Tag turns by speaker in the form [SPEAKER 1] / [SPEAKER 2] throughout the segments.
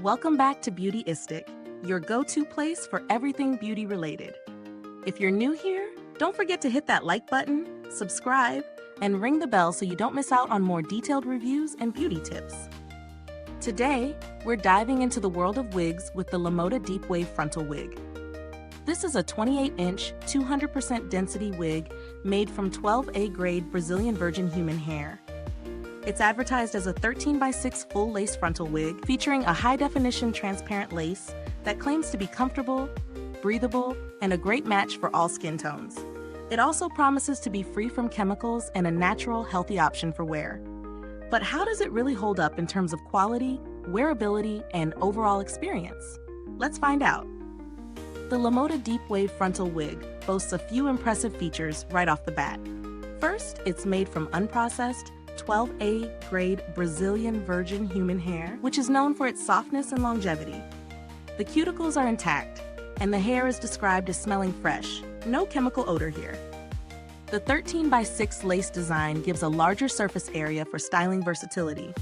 [SPEAKER 1] Welcome back to Beautyistic, your go-to place for everything beauty related. If you're new here, don't forget to hit that like button, subscribe, and ring the bell so you don't miss out on more detailed reviews and beauty tips. Today, we're diving into the world of wigs with the Lemoda Deep Wave Frontal Wig. This is a 28-inch, 200% density wig made from 12A grade Brazilian virgin human hair. It's advertised as a 13x6 full lace frontal wig featuring a high-definition transparent lace that claims to be comfortable, breathable, and a great match for all skin tones. It also promises to be free from chemicals and a natural, healthy option for wear. But how does it really hold up in terms of quality, wearability, and overall experience? Let's find out. The Lemoda Deep Wave Frontal Wig boasts a few impressive features right off the bat. First, it's made from unprocessed, 12A grade Brazilian virgin human hair, which is known for its softness and longevity. The cuticles are intact, and the hair is described as smelling fresh. No chemical odor here. The 13x6 lace design gives a larger surface area for styling versatility,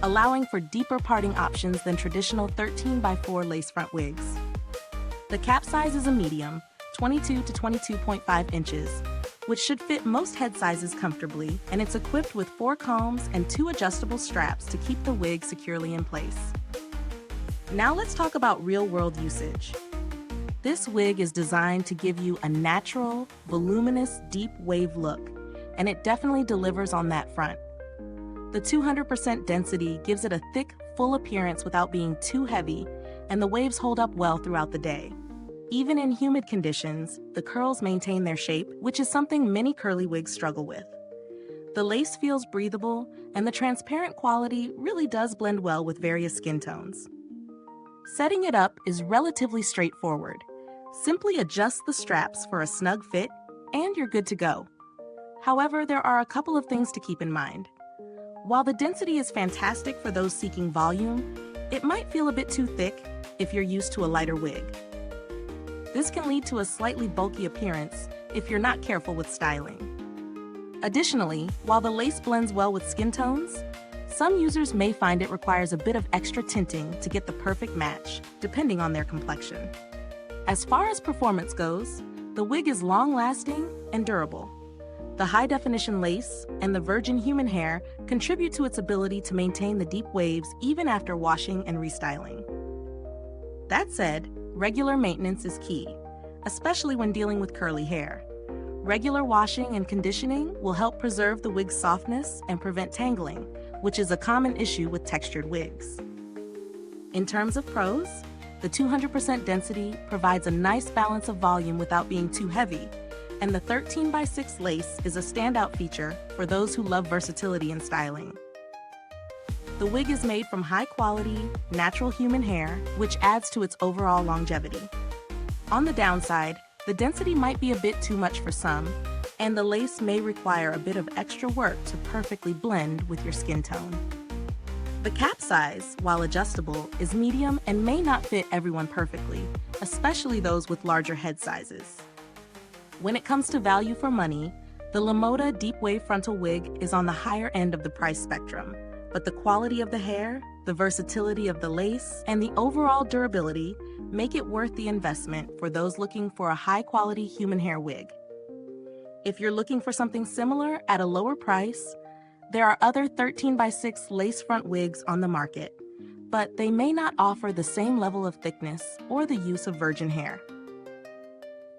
[SPEAKER 1] allowing for deeper parting options than traditional 13x4 lace front wigs. The cap size is a medium, 22 to 22.5 inches, which should fit most head sizes comfortably, and it's equipped with 4 combs and 2 adjustable straps to keep the wig securely in place. Now let's talk about real-world usage. This wig is designed to give you a natural, voluminous, deep wave look, and it definitely delivers on that front. The 200% density gives it a thick, full appearance without being too heavy, and the waves hold up well throughout the day. Even in humid conditions, the curls maintain their shape, which is something many curly wigs struggle with. The lace feels breathable, and the transparent quality really does blend well with various skin tones. Setting it up is relatively straightforward. Simply adjust the straps for a snug fit, and you're good to go. However, there are a couple of things to keep in mind. While the density is fantastic for those seeking volume, it might feel a bit too thick if you're used to a lighter wig. This can lead to a slightly bulky appearance if you're not careful with styling. Additionally, while the lace blends well with skin tones, some users may find it requires a bit of extra tinting to get the perfect match, depending on their complexion. As far as performance goes, the wig is long-lasting and durable. The high-definition lace and the virgin human hair contribute to its ability to maintain the deep waves even after washing and restyling. That said, regular maintenance is key, especially when dealing with curly hair. Regular washing and conditioning will help preserve the wig's softness and prevent tangling, which is a common issue with textured wigs. In terms of pros, the 200% density provides a nice balance of volume without being too heavy, and the 13x6 lace is a standout feature for those who love versatility in styling. The wig is made from high-quality, natural human hair, which adds to its overall longevity. On the downside, the density might be a bit too much for some, and the lace may require a bit of extra work to perfectly blend with your skin tone. The cap size, while adjustable, is medium and may not fit everyone perfectly, especially those with larger head sizes. When it comes to value for money, the Lemoda Deep Wave Frontal Wig is on the higher end of the price spectrum, but the quality of the hair, the versatility of the lace, and the overall durability make it worth the investment for those looking for a high-quality human hair wig. If you're looking for something similar at a lower price, there are other 13x6 lace front wigs on the market, but they may not offer the same level of thickness or the use of virgin hair.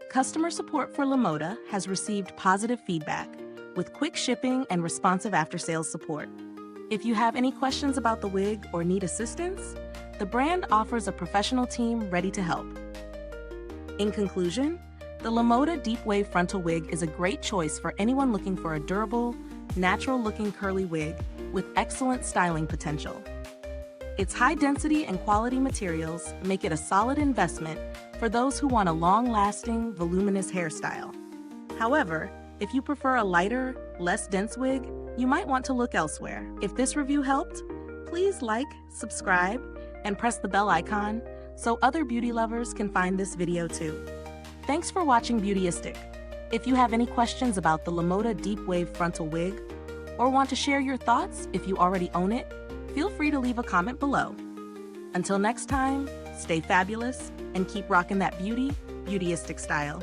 [SPEAKER 1] Customer support for Lemoda has received positive feedback, with quick shipping and responsive after-sales support. If you have any questions about the wig or need assistance, the brand offers a professional team ready to help. In conclusion, the Lemoda Deep Wave Frontal Wig is a great choice for anyone looking for a durable, natural-looking curly wig with excellent styling potential. Its high density and quality materials make it a solid investment for those who want a long-lasting, voluminous hairstyle. However, if you prefer a lighter, less dense wig, you might want to look elsewhere. If this review helped, please like, subscribe, and press the bell icon so other beauty lovers can find this video too. Thanks for watching Beautyistic. If you have any questions about the Lemoda Deep Wave Frontal Wig, or want to share your thoughts if you already own it, feel free to leave a comment below. Until next time, stay fabulous and keep rocking that beauty, Beautyistic style.